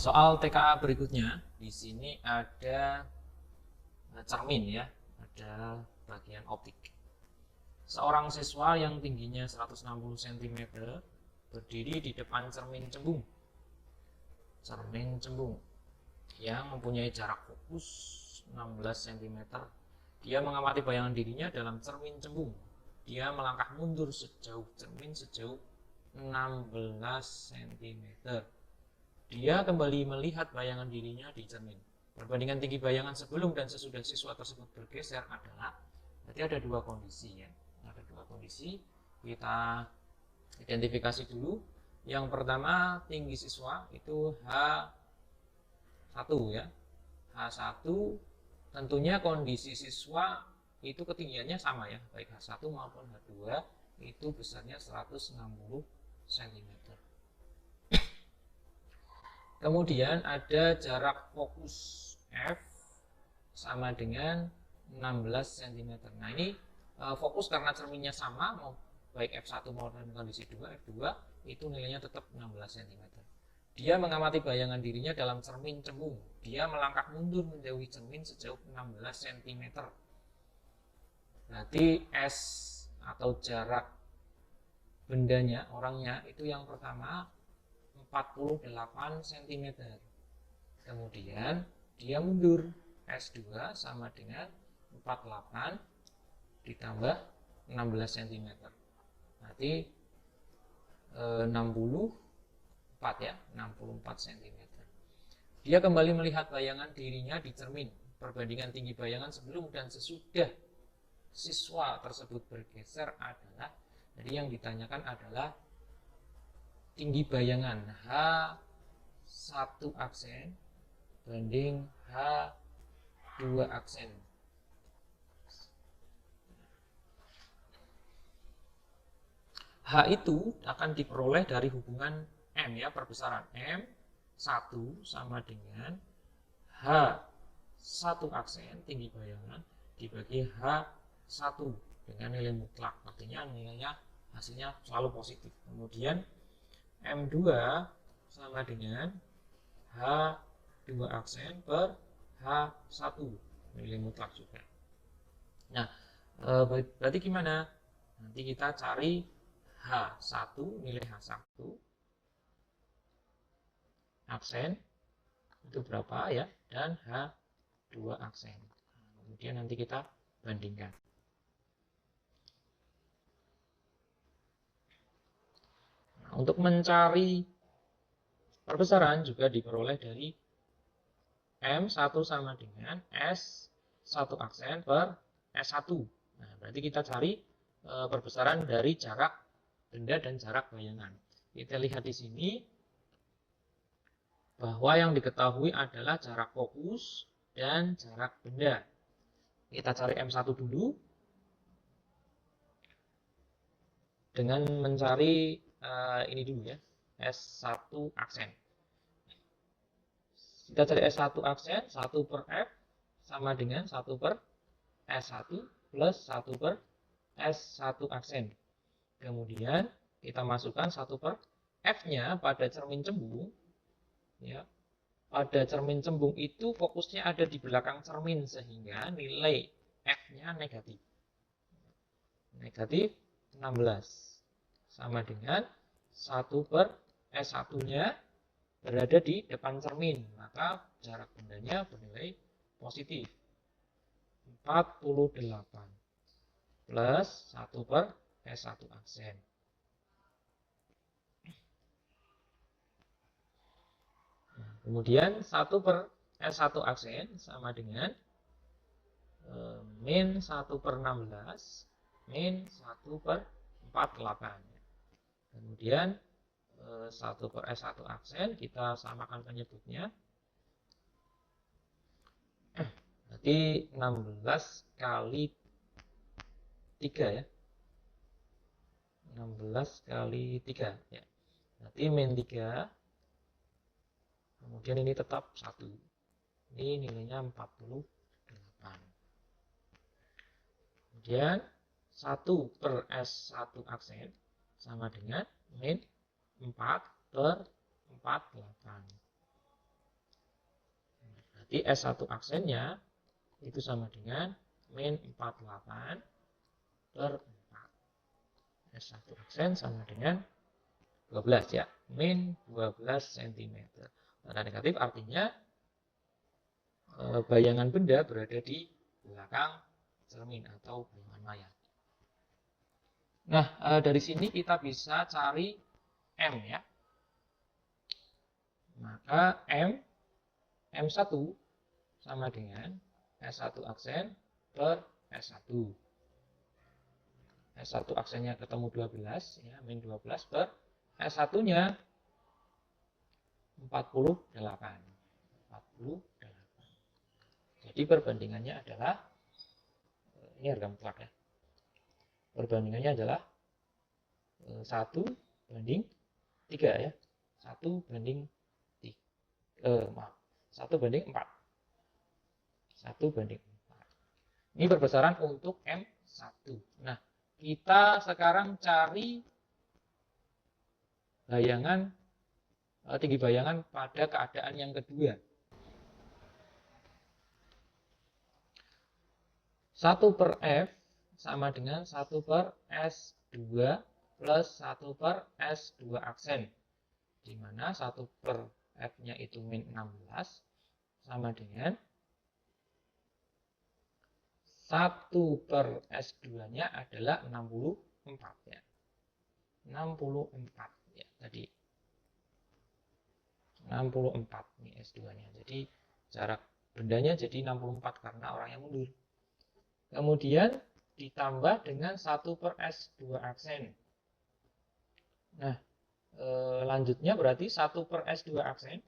Soal TKA berikutnya, di sini ada cermin ya, ada bagian optik. Seorang siswa yang tingginya 160 cm berdiri di depan cermin cembung. Cermin cembung yang mempunyai jarak fokus 16 cm. Dia mengamati bayangan dirinya dalam cermin cembung. Dia melangkah mundur sejauh cermin sejauh 16 cm. Dia kembali melihat bayangan dirinya di cermin. Perbandingan tinggi bayangan sebelum dan sesudah siswa tersebut bergeser adalah, berarti ada dua kondisi ya. Ada dua kondisi. Kita identifikasi dulu. Yang pertama, tinggi siswa itu H1 ya. H1 tentunya kondisi siswa itu ketinggiannya sama ya, baik H1 maupun H2 itu besarnya 160 cm. Kemudian ada jarak fokus F sama dengan 16 cm. Nah ini fokus karena cerminnya sama, mau baik F1 maupun kondisi 2, F2 itu nilainya tetap 16 cm. Dia mengamati bayangan dirinya dalam cermin cembung. Dia melangkah mundur menjauhi cermin sejauh 16 cm. Berarti S atau jarak bendanya, orangnya itu yang pertama 48 cm. Kemudian dia mundur, S2 sama dengan 48 ditambah 16 cm. Berarti 64 ya, 64 cm. Dia kembali melihat bayangan dirinya di cermin. Perbandingan tinggi bayangan sebelum dan sesudah siswa tersebut bergeser adalah, jadi yang ditanyakan adalah tinggi bayangan H1 aksen banding H2 aksen. H itu akan diperoleh dari hubungan M ya, perbesaran M1 sama dengan H1 aksen tinggi bayangan dibagi H1 dengan nilai mutlak, artinya nilainya hasilnya selalu positif. Kemudian M2 sama dengan H2 aksen per H1 nilai mutlak juga. Nah, berarti gimana? Nanti kita cari H1, nilai H1 aksen itu berapa ya, dan H2 aksen. Kemudian nanti kita bandingkan. Untuk mencari perbesaran juga diperoleh dari M1 sama dengan S1 aksen per S1. Nah, berarti kita cari perbesaran dari jarak benda dan jarak bayangan. Kita lihat di sini bahwa yang diketahui adalah jarak fokus dan jarak benda. Kita cari M1 dulu dengan mencari ini dulu ya, S1 aksen. Kita cari S1 aksen, 1 per F sama dengan 1 per S1 plus 1 per S1 aksen. Kemudian kita masukkan 1 per F-nya pada cermin cembung. Ya, pada cermin cembung itu fokusnya ada di belakang cermin sehingga nilai F-nya negatif. Negatif 16. Sama dengan 1 per S1-nya berada di depan cermin, maka jarak bendanya bernilai positif 48 plus 1 per S1 aksen. Nah, kemudian 1 per S1 aksen sama dengan min 1 per 16 min 1 per 48. Kemudian 1 per S1 aksen kita samakan penyebutnya. Berarti 16 kali 3 ya. 16 kali 3 ya. Berarti min 3. Kemudian ini tetap 1. Ini nilainya 48. Kemudian 1 per S1 aksen sama dengan min 4 per 48. Jadi S1 aksennya itu sama dengan min 48 per 4. S1 aksen sama dengan 12 ya, min 12 cm. Tanda negatif artinya bayangan benda berada di belakang cermin atau bayangan mayat. Nah, dari sini kita bisa cari M ya. Maka M1 sama dengan S1 aksen per S1. S1 aksennya ketemu 12 ya, min 12 per S1-nya 48. Jadi perbandingannya adalah ini harga mutlak ya. Perbandingannya adalah 1 banding 3 ya. 1 banding 1 banding 4. 1 banding 4. Ini perbesaran untuk M1. Nah, kita sekarang cari bayangan tinggi bayangan pada keadaan yang kedua. 1 per F sama dengan 1 per S2 plus 1 per S2 aksen. Di mana 1 per F-nya itu min 16 sama dengan 1 per S2-nya adalah 64 ya. 64 ya tadi. 64 nih S2-nya. Jadi jarak bendanya jadi 64 karena orangnya mundur. Kemudian ditambah dengan 1 per S2 aksen. Nah, lanjutnya berarti 1 per S2 aksen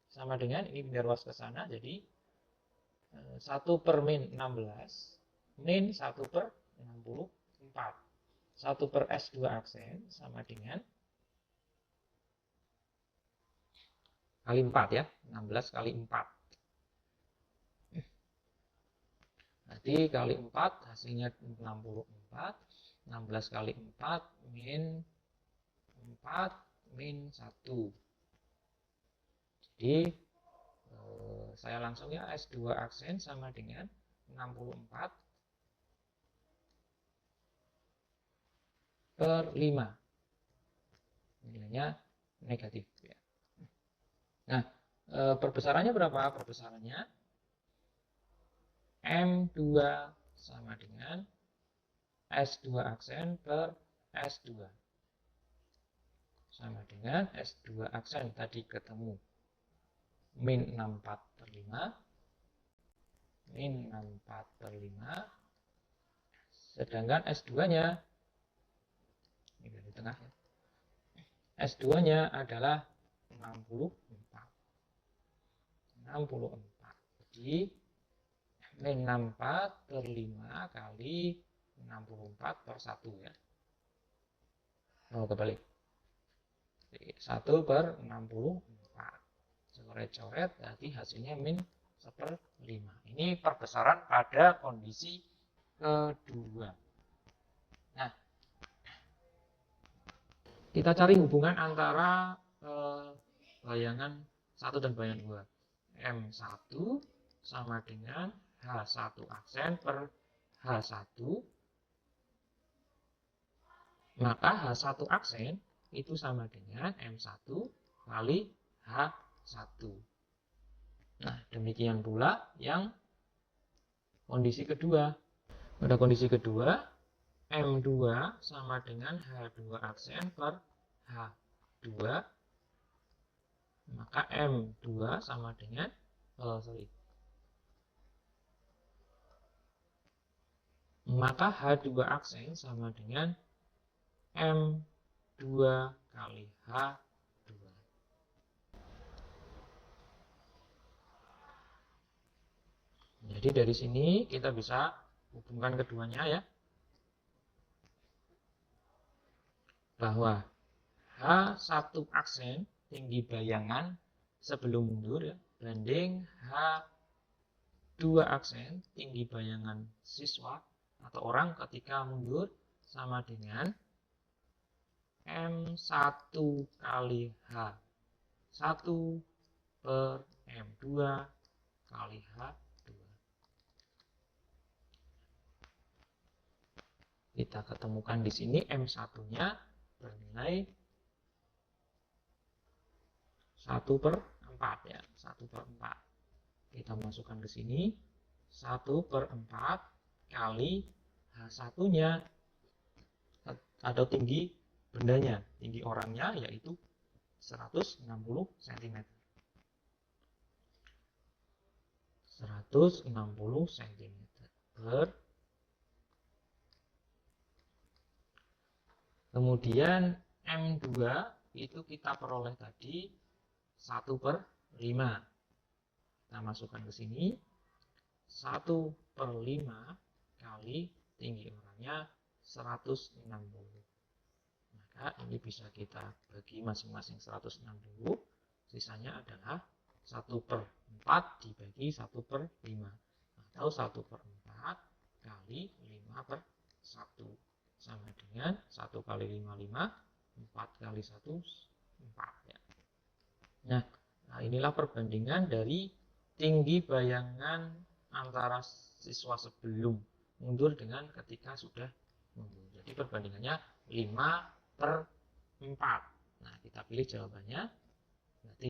sama dengan, ini biar luas ke sana, jadi 1 per min 16 min 1 per 64. 1 per S2 aksen sama dengan kali 4 ya, 16 kali 4. Berarti kali 4 hasilnya 64. 16 kali 4 min 4 min 1. Jadi saya langsung ya, S2 aksen sama dengan 64 per 5. Nilainya negatif ya. Nah, perbesarannya berapa? Perbesarannya M2 sama dengan S2 aksen per S2 sama dengan S2 aksen tadi ketemu min 64 per 5 min 64 per 5, sedangkan S2-nya ini di tengah ya, S2-nya adalah 64. Jadi min 64 per 5 kali 64 per 1 ya. Oh, kebalik. 1 per 64. Coret-coret, berarti hasilnya min 1/5. Ini perbesaran pada kondisi kedua. Nah, kita cari hubungan antara bayangan 1 dan bayangan 2. M1 sama dengan H1 aksen per H1, maka H1 aksen itu sama dengan M1 kali H1. Nah, demikian pula yang kondisi kedua. Pada kondisi kedua, M2 sama dengan H2 aksen per H2, maka M2 sama dengan maka H2 aksen sama dengan M2 kali H2. Jadi dari sini kita bisa hubungkan keduanya ya, bahwa H1 aksen tinggi bayangan sebelum mundur ya, banding H2 aksen tinggi bayangan siswa atau orang ketika mundur sama dengan M1 kali H1 per M2 kali H2. Kita ketemukan di sini M1-nya bernilai 1/4 ya, 1/4. Kita masukkan ke sini 1/4 kali H1-nya atau tinggi bendanya, tinggi orangnya yaitu 160 cm. 160 cm kemudian M2 itu kita peroleh tadi 1/5. Kita masukkan ke sini 1/5 kali tinggi orangnya 160. Maka ini bisa kita bagi masing-masing 160. Sisanya adalah 1/4 dibagi 1/5 atau 1/4 kali 5/1 sama dengan 1 kali 5, 5, 4 kali 1, 4 ya. Nah, inilah perbandingan dari tinggi bayangan antara siswa sebelum mundur dengan ketika sudah mundur. Jadi perbandingannya 5/4. Nah, kita pilih jawabannya. Berarti